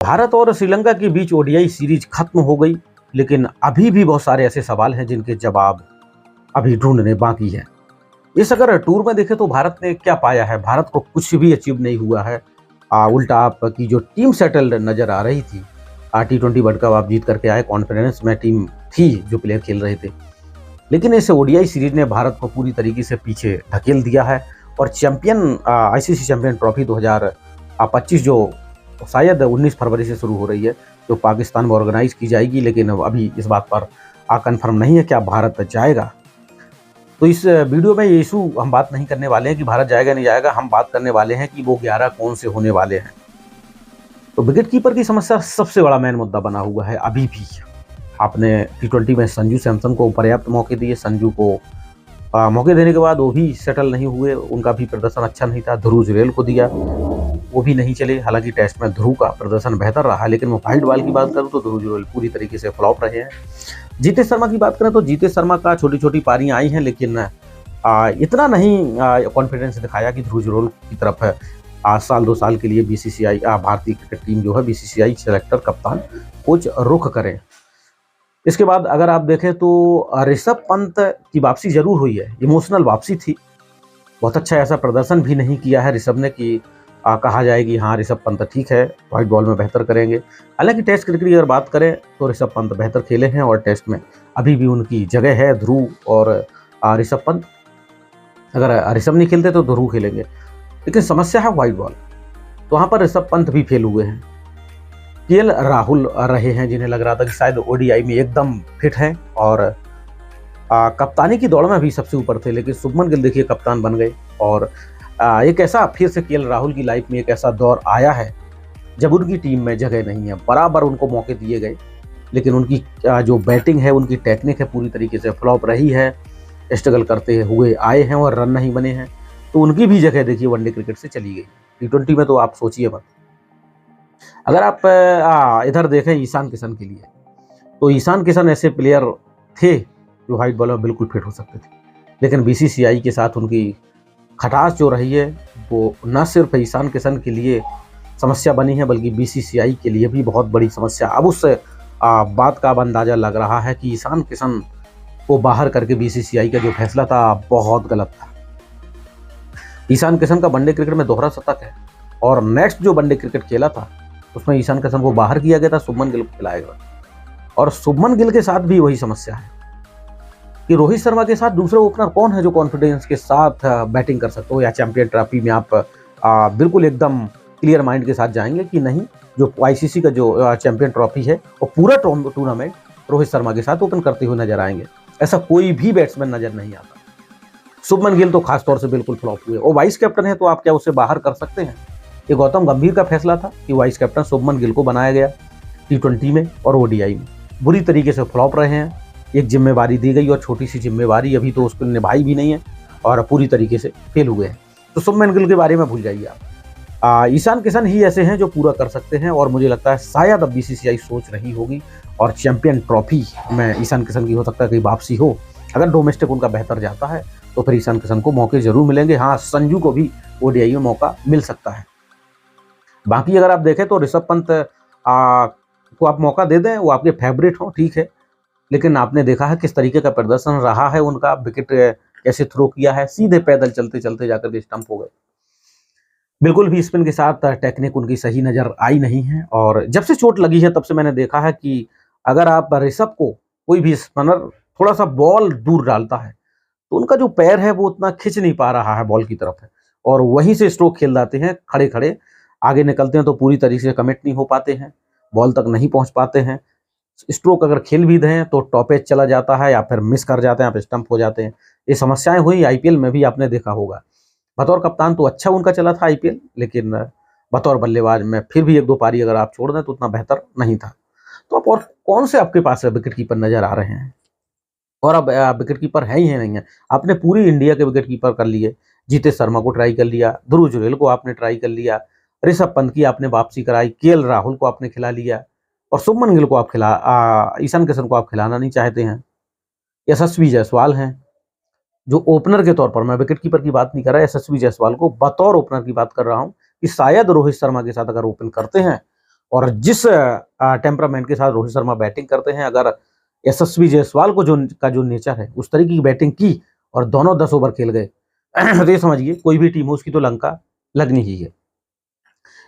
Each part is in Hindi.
भारत और श्रीलंका के बीच ओडीआई सीरीज खत्म हो गई, लेकिन अभी भी बहुत सारे ऐसे सवाल हैं जिनके जवाब अभी ढूंढने बाकी हैं। इस अगर टूर में देखें तो भारत ने क्या पाया है, भारत को कुछ भी अचीव नहीं हुआ है। उल्टा आपकी जो टीम सेटल्ड नजर आ रही थी, T20 वर्ल्ड कप आप जीत करके आए, कॉन्फिडेंस में टीम थी, जो प्लेयर खेल रहे थे, लेकिन इस ओडीआई सीरीज ने भारत को पूरी तरीके से पीछे धकेल दिया है। और चैंपियन आईसीसी चैंपियन ट्रॉफी 2025 जो शायद 19 फरवरी से शुरू हो रही है, जो पाकिस्तान में ऑर्गेनाइज की जाएगी, लेकिन अभी इस बात पर कंफर्म नहीं है क्या भारत जाएगा। तो इस वीडियो में ये इशू हम बात नहीं करने वाले हैं कि भारत जाएगा नहीं जाएगा, हम बात करने वाले हैं कि वो 11 कौन से होने वाले हैं। तो विकेट कीपर की समस्या सबसे बड़ा मेन मुद्दा बना हुआ है। अभी भी आपने T20 में संजू सैमसन को पर्याप्त मौके दिए, संजू को मौके देने के बाद वो भी सेटल नहीं हुए, उनका भी प्रदर्शन अच्छा नहीं था। ध्रुव जुरैल को दिया, वो भी नहीं चले। हालांकि टेस्ट में ध्रुव का प्रदर्शन बेहतर रहा, लेकिन वो वाइट बॉल की बात करूँ तो ध्रुव जुरैल पूरी तरीके से फ्लॉप रहे हैं। जीतेश शर्मा की बात करें तो जीतेश शर्मा का छोटी छोटी पारियां आई हैं, लेकिन इतना नहीं कॉन्फिडेंस दिखाया कि ध्रुव जुरैल की तरफ है। साल 2 साल के लिए बीसीसीआई भारतीय क्रिकेट टीम जो है बीसीसीआई सेलेक्टर कप्तान कोच रुख करें। इसके बाद अगर आप देखें तो ऋषभ पंत की वापसी जरूर हुई है, इमोशनल वापसी थी। बहुत अच्छा ऐसा प्रदर्शन भी नहीं किया है ऋषभ ने कि कहा जाए कि हाँ ऋषभ पंत ठीक है, व्हाइट बॉल में बेहतर करेंगे। हालांकि टेस्ट क्रिकेट की अगर बात करें तो ऋषभ पंत बेहतर खेले हैं और टेस्ट में अभी भी उनकी जगह है। ध्रुव और ऋषभ पंत, अगर ऋषभ नहीं खेलते तो ध्रुव खेलेंगे, लेकिन समस्या है व्हाइट बॉल, तो वहाँ पर ऋषभ पंत भी फेल हुए हैं। केएल राहुल रहे हैं, जिन्हें लग रहा था कि शायद ओडीआई में एकदम फिट हैं और कप्तानी की दौड़ में भी सबसे ऊपर थे, लेकिन शुभमन गिल देखिए कप्तान बन गए। और एक ऐसा फिर से केएल राहुल की लाइफ में एक ऐसा दौर आया है जब उनकी टीम में जगह नहीं है। बराबर उनको मौके दिए गए, लेकिन उनकी जो बैटिंग है, उनकी टेक्निक है, पूरी तरीके से फ्लॉप रही है। स्ट्रगल करते हुए आए हैं और रन नहीं बने हैं, तो उनकी भी जगह देखिए वनडे क्रिकेट से चली गई। T20 में तो आप सोचिए मत। अगर आप इधर देखें ईशान किशन के लिए, तो ईशान किशन ऐसे प्लेयर थे जो व्हाइट बॉल में बिल्कुल फिट हो सकते थे, लेकिन बीसीसीआई के साथ उनकी खटास जो रही है वो न सिर्फ ईशान किशन के लिए समस्या बनी है, बल्कि बीसीसीआई के लिए भी बहुत बड़ी समस्या। अब उस बात का अब अंदाजा लग रहा है कि ईशान किशन को बाहर करके बीसीसीआई का जो फैसला था बहुत गलत था। ईशान किशन का वनडे क्रिकेट में दोहरा शतक है, और नेक्स्ट जो वनडे क्रिकेट खेला था उसमें ईशान किशन को बाहर किया गया था, शुभमन गिल को खिलाया गया। और शुभमन गिल के साथ भी वही समस्या है कि रोहित शर्मा के साथ दूसरे ओपनर कौन है जो कॉन्फिडेंस के साथ बैटिंग कर सकते हो, या चैंपियन ट्रॉफी में आप बिल्कुल एकदम क्लियर माइंड के साथ जाएंगे कि नहीं, जो आईसीसी का जो चैंपियन ट्रॉफी है और पूरा टूर्नामेंट रोहित शर्मा के साथ ओपन करते हुए नजर आएंगे। ऐसा कोई भी बैट्समैन नजर नहीं आता। शुभमन गिल तो खासतौर से बिल्कुल फ्लॉप हुए, और वाइस कैप्टन है तो आप क्या उसे बाहर कर सकते हैं? ये गौतम गंभीर का फैसला था कि वाइस कैप्टन शुभमन गिल को बनाया गया। T20 में और ओडीआई में बुरी तरीके से फ्लॉप रहे हैं। एक जिम्मेवारी दी गई और छोटी सी जिम्मेवारी अभी तो उसको निभाई भी नहीं है और पूरी तरीके से फेल हुए हैं। तो शुभमन गिल के बारे में भूल जाइए आप। ईशान किशन ही ऐसे हैं जो पूरा कर सकते हैं, और मुझे लगता है शायद अब बीसीसीआई सोच रही होगी और चैंपियन ट्रॉफी में ईशान किशन की हो सकता है कहीं वापसी हो। अगर डोमेस्टिक उनका बेहतर जाता है तो फिर ईशान किशन को मौके जरूर मिलेंगे। हाँ, संजू को भी ओडीआई में मौका मिल सकता है। बाकी अगर आप देखें तो ऋषभ पंत को आप मौका दे दें, वो आपके फेवरेट हो, ठीक है, लेकिन आपने देखा है किस तरीके का प्रदर्शन रहा है उनका। विकेट कैसे थ्रो किया है, सीधे पैदल चलते चलते जाकर के स्टंप हो गए। बिल्कुल भी स्पिन के साथ टेक्निक उनकी सही नजर आई नहीं है। और जब से चोट लगी है तब से मैंने देखा है कि अगर आप ऋषभ को, कोई भी स्पिनर थोड़ा सा बॉल दूर डालता है तो उनका जो पैर है वो उतना खिंच नहीं पा रहा है बॉल की तरफ है, और वहीं से स्ट्रोक खेल जाते हैं, खड़े खड़े आगे निकलते हैं तो पूरी तरीके से कमिट नहीं हो पाते हैं, बॉल तक नहीं पहुंच पाते हैं। स्ट्रोक अगर खेल भी दें तो टॉपेज चला जाता है या फिर मिस कर जाते हैं, आप स्टंप हो जाते हैं। ये समस्याएं हुई आईपीएल में भी, आपने देखा होगा। बतौर कप्तान तो अच्छा उनका चला था आईपीएल, लेकिन बतौर बल्लेबाज में फिर भी 1-2 पारी अगर आप छोड़ दें तो उतना बेहतर नहीं था। तो आप और कौन से आपके पास विकेट कीपर नजर आ रहे हैं? और अब विकेट कीपर है ही है नहीं है। आपने पूरी इंडिया के विकेट कीपर कर लिए, जीतेश शर्मा को ट्राई कर लिया, ध्रुव जुरैल को आपने ट्राई कर लिया, ऋषभ पंत की आपने वापसी कराई, केएल राहुल को आपने खिला लिया, और शुभमन गिल को आप ईशान किशन को आप खिलाना नहीं चाहते हैं। यशस्वी जायसवाल हैं जो ओपनर के तौर पर, मैं विकेट कीपर की बात नहीं कर रहा, यशस्वी जायसवाल को बतौर ओपनर की बात कर रहा हूं कि शायद रोहित शर्मा के साथ अगर ओपन करते हैं और जिस टेम्परामेंट के साथ रोहित शर्मा बैटिंग करते हैं, अगर यशस्वी जायसवाल को जो नेचर है उस तरीके की बैटिंग की और दोनों 10 ओवर खेल गए तो ये समझिए कोई भी टीम हो उसकी तो लंका लगनी ही है।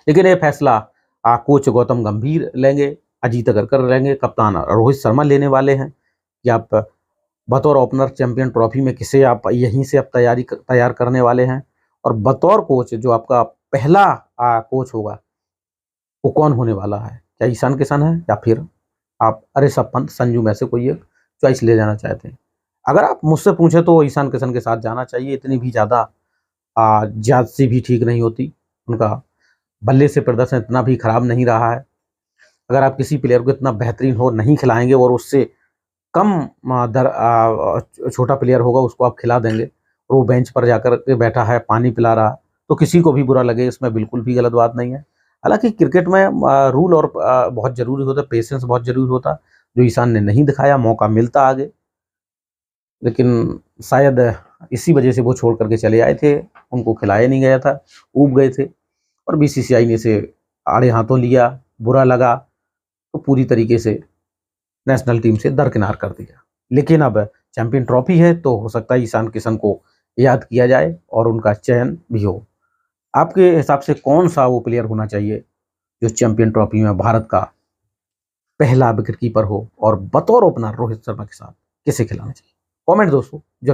लेकिन ये फैसला कोच गौतम गंभीर लेंगे, अजीत अगरकर लेंगे, कप्तान रोहित शर्मा लेने वाले हैं कि आप बतौर ओपनर चैंपियन ट्रॉफी में किसे आप यहीं से आप तैयार करने वाले हैं, और बतौर कोच जो आपका पहला कोच होगा वो कौन होने वाला है, क्या ईशान किशन है या फिर आप ऋषभ पंत, संजू में से कोई एक चॉइस ले जाना चाहते हैं। अगर आप मुझसे पूछे तो ईशान किशन के साथ जाना चाहिए, इतनी भी ज़्यादा ज्यादती भी ठीक नहीं होती, उनका बल्ले से प्रदर्शन इतना भी खराब नहीं रहा है। अगर आप किसी प्लेयर को इतना बेहतरीन हो नहीं खिलाएंगे और उससे कम छोटा प्लेयर होगा उसको आप खिला देंगे और वो बेंच पर जाकर के बैठा है पानी पिला रहा, तो किसी को भी बुरा लगे, इसमें बिल्कुल भी गलत बात नहीं है। हालांकि क्रिकेट में रूल और बहुत ज़रूरी होता है, पेशेंस बहुत ज़रूरी होता, जो ईशान ने नहीं दिखाया, मौका मिलता आगे, लेकिन शायद इसी वजह से वो छोड़ करके चले आए थे, उनको खिलाया नहीं गया था, ऊब गए थे और बीसीसीआई ने इसे आड़े हाथों लिया, बुरा लगा तो पूरी तरीके से नेशनल टीम से दरकिनार कर दिया। लेकिन अब चैंपियन ट्रॉफी है तो हो सकता है ईशान किशन को याद किया जाए और उनका चयन भी हो। आपके हिसाब से कौन सा वो प्लेयर होना चाहिए जो चैंपियन ट्रॉफी में भारत का पहला विकेट कीपर हो और बतौर ओपनर रोहित शर्मा के साथ किसे खिलाना चाहिए? कमेंट दोस्तों जरूर।